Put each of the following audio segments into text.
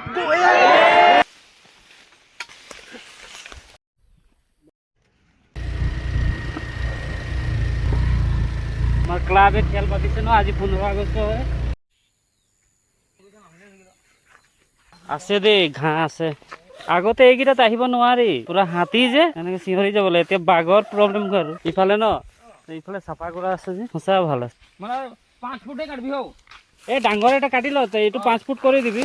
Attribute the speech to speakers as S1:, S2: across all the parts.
S1: আমাৰ ক্লাবে খেল পাতিছে ন আজি 15 আগষ্ট হয় আছে দেই ঘাঁহ আছে আগতে এইকেইটাত আহিব নোৱাৰি পুৰা হাতী যে এনেকে চিঞৰি যাব লাগে এতিয়া বাঘৰ প্ৰব্লেম কৰে ইফালে ন ইফালে চাফা কৰা আছে যে সঁচা ভাল আছে মানে 5 ফুটে কাটবি হও এই ডাঙৰ এটা কাটি ল এইটো 5 ফুট কৰি দিবি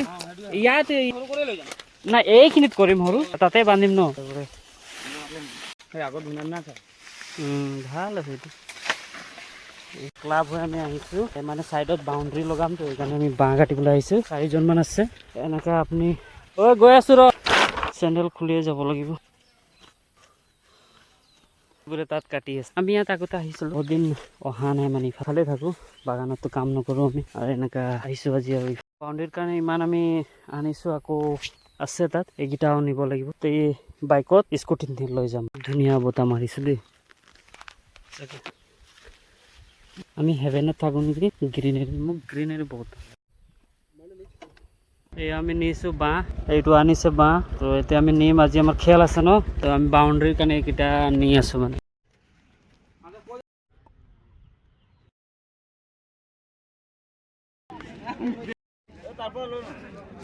S1: ইয়াত সৰু কৰি লৈ যাম না এইখিনিত কৰিম সৰু তাতে বান্ধিম ন আগত ধুনীয়া না ভাল আছে এইটো ক্লাব হৈ আমি আহিছোঁ মানে চাইডত বাউণ্ডেৰী লগাম তো সেইকাৰণে আমি বাঁহ কাটিবলৈ আহিছোঁ 4 জনমান আছে এনেকৈ আপুনি গৈ আছোঁ ৰ চেণ্ডেল খুলিয়ে যাব লাগিব বোলে তাত কাটি আছে আমি ইয়াত আগতে আহিছিলোঁ বহুত দিন অহা নাই মানে ইফালে থাকোঁ বাগানততো কাম নকৰোঁ আমি আৰু এনেকুৱা আহিছোঁ আজি আৰু বাউণ্ডেৰীৰ কাৰণে ইমান আমি আনিছোঁ আকৌ আছে তাত এইকেইটাও নিব লাগিব তো এই বাইকত স্কুটিত লৈ যাম ধুনীয়া বতাহ মাৰিছোঁ দেই আমি হেভেনত থাকোঁ নেকি গ্ৰীনেৰী মোক গ্ৰীনেৰী বহুত এই আমি নিছোঁ বাঁহ এইটো আনিছে বাঁহ তো এতিয়া আমি নিম আজি আমাৰ খেল আছে ন তো আমি বাউণ্ডেৰীৰ কাৰণে এইকেইটা নি আছোঁ মানে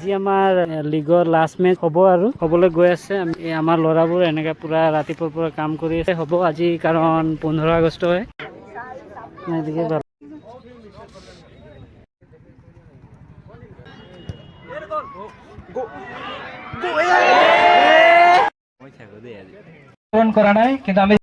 S1: যি আমাৰ লিগৰ লাষ্ট মেচ হ'ব আৰু হ'বলৈ গৈ আছে আমাৰ ল'ৰাবোৰ এনেকৈ পূৰা ৰাতিপুৱাৰ পৰা কাম কৰি আছে হ'ব আজি কাৰণ 15 আগষ্ট হয় কৰা নাই কিন্তু আমি